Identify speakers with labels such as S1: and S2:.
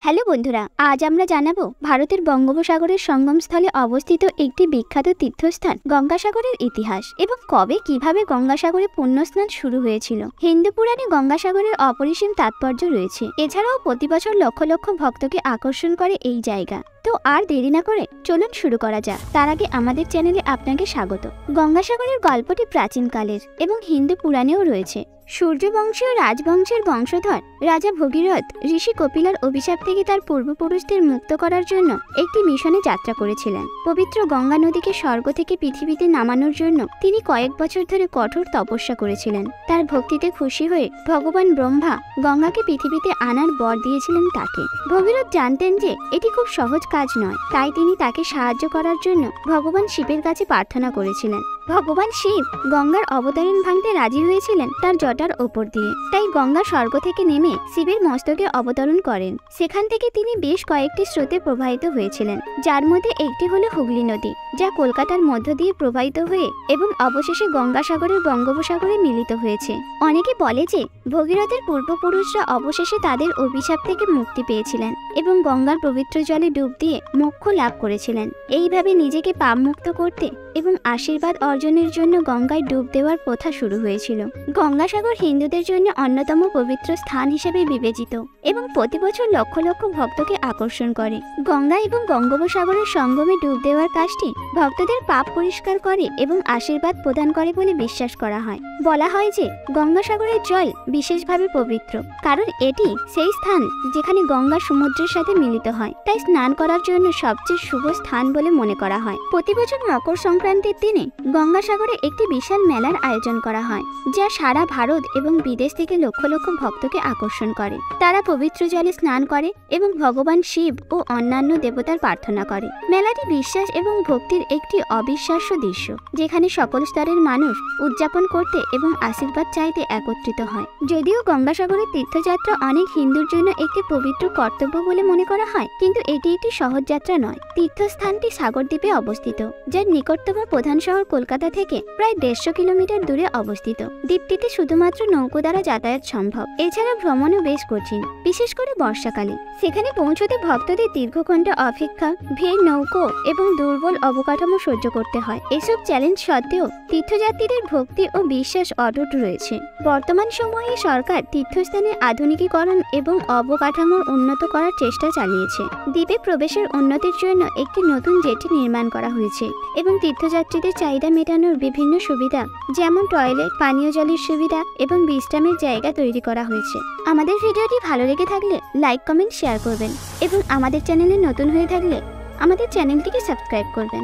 S1: Hello বন্ধুরা, আজ আমরা জানাবো ভারতের বঙ্গোপসাগরের সঙ্গমস্থলে অবস্থিত একটি বিখ্যাত তীর্থস্থান গঙ্গাসাগরের ইতিহাস এবং কবে কিভাবে গঙ্গাসাগরে পুণ্যস্নান শুরু হয়েছিল। হিন্দু পুরাণে গঙ্গাসাগরের অপরিসীম তাৎপর্য রয়েছে। এছাড়াও প্রতি বছর লক্ষ লক্ষ ভক্তকে আকর্ষণ করে এই জায়গা। তো আর দেরি না করে চলুন শুরু করা যাক। তার আগে আমাদের চ্যানেলে আপনাকে স্বাগত। গঙ্গাসাগরের গল্পটি প্রাচীনকালের এবং হিন্দু পুরাণেও রয়েছে। সূর্যবংশীয় রাজবংশের বংশধর রাজা ভগীরথ ঋষি কপিলার অভিশাপ থেকে তার পূর্বপুরুষদের মুক্ত করার জন্য একটি মিশনে যাত্রা করেছিলেন। পবিত্র গঙ্গা নদীকে স্বর্গ থেকে পৃথিবীতে নামানোর জন্য তিনি কয়েক বছর ধরে কঠোর তপস্যা করেছিলেন। তার ভক্তিতে খুশি হয়ে ভগবান ব্রহ্মা গঙ্গাকে পৃথিবীতে আনার বর দিয়েছিলেন তাকে। ভগীরথ জানতেন যে এটি খুব সহজ কাজ নয়, তাই তিনি তাকে সাহায্য করার জন্য ভগবান শিবের কাছে প্রার্থনা করেছিলেন। ভগবান শিব গঙ্গার অবতরণ ভাঙতে রাজি হয়েছিলেন তার জটার ওপর দিয়ে। তাই গঙ্গা স্বর্গ থেকে নেমে শিবের মস্তকে অবতরণ করেন। সেখান থেকে তিনি বেশ কয়েকটি স্রোতে প্রবাহিত হয়েছিলেন, যার মধ্যে একটি হলো হুগলি নদী, যা কলকাতার মধ্য দিয়ে প্রবাহিত হয়ে এবং অবশেষে গঙ্গাসাগরের বঙ্গোপসাগরে মিলিত হয়েছে। অনেকে বলে যে ভগীরথের পূর্বপুরুষরা অবশেষে তাদের অভিশাপ থেকে মুক্তি পেয়েছিলেন এবং গঙ্গার পবিত্র জলে ডুব দিয়ে মোক্ষ লাভ করেছিলেন। এইভাবে নিজেকে পাপ মুক্ত করতে এবং আশীর্বাদ অর্জনের জন্য গঙ্গায় ডুব দেওয়ার প্রথা শুরু হয়েছিল। গঙ্গাসাগর হিন্দুদের জন্য অন্যতম পবিত্র স্থান হিসেবে বিবেচিত এবং প্রতি বছর লক্ষ লক্ষ ভক্তকে আকর্ষণ করে। গঙ্গা এবং বঙ্গোপসাগরের সঙ্গমে ডুব দেওয়ার কাজটি ভক্তদের পাপ পরিষ্কার করে এবং আশীর্বাদ প্রদান করে বলে বিশ্বাস করা হয়। বলা হয় যে গঙ্গাসাগরের জল বিশেষভাবে পবিত্র, কারণ এটি সেই স্থান যেখানে গঙ্গা সমুদ্রের সাথে মিলিত হয়। তাই স্নান করার জন্য সবচেয়ে শুভ স্থান বলে মনে করা হয়। প্রতি বছর মকর সংক্রান্তির দিনে গঙ্গাসাগরে একটি বিশাল মেলার আয়োজন করা হয়, যা সারা ভারত এবং বিদেশ থেকে লক্ষ লক্ষ ভক্তকে আকর্ষণ করে। তারা পবিত্র জলে স্নান করে এবং ভগবান শিব ও অন্যান্য দেবতার প্রার্থনা করে। মেলাটি বিশ্বাস এবং ভক্তির একটি অবিশ্বাস্য দৃশ্য, যেখানে সকল স্তরের মানুষ উদযাপন করতে এবং আশীর্বাদ চাইতে একত্রিত হয়। যদিও গঙ্গাসাগরের তীর্থযাত্রা অনেক হিন্দুর জন্য একটি পবিত্র কর্তব্য বলে মনে করা হয়, কিন্তু এটি একটি সহজ যাত্রা নয়। তীর্থস্থানটি সাগরদ্বীপে অবস্থিত, যার নিকটতম প্রধান শহর কলকাতা থেকে প্রায় 150 কিলোমিটার দূরে অবস্থিত। দ্বীপটিতে শুধুমাত্র নৌকো দ্বারা যাতায়াত সম্ভব। এছাড়া ভ্রমণও বেশ কঠিন, বিশেষ করে বর্ষাকালে। সেখানে পৌঁছতে ভক্তদের দীর্ঘঘণ্টা অপেক্ষা, ভিড়, নৌকো এবং দুর্বল অবকাঠামো সহ্য করতে হয়। এসব চ্যালেঞ্জ সত্ত্বেও তীর্থযাত্রীদের ভক্তি ও বিশ্বাস অটুট রয়েছে। বর্তমান সময়ে সরকার তীর্থস্থানের আধুনিকীকরণ এবং অবকাঠামোর উন্নত করার চেষ্টা চালিয়েছে। দ্বীপে প্রবেশের উন্নতির জন্য একটি নতুন জেটি নির্মাণ করা হয়েছে এবং তীর্থযাত্রীদের চাহিদা মেটানোর বিভিন্ন সুবিধা, যেমন টয়লেট, পানীয় জলের সুবিধা এবং বিশ্রামের জায়গা তৈরি করা হয়েছে। আমাদের ভিডিওটি ভালো লেগে থাকলে লাইক, কমেন্ট, শেয়ার করবেন এবং আমাদের চ্যানেলে নতুন হয়ে থাকলে আমাদের চ্যানেলটিকে সাবস্ক্রাইব করবেন।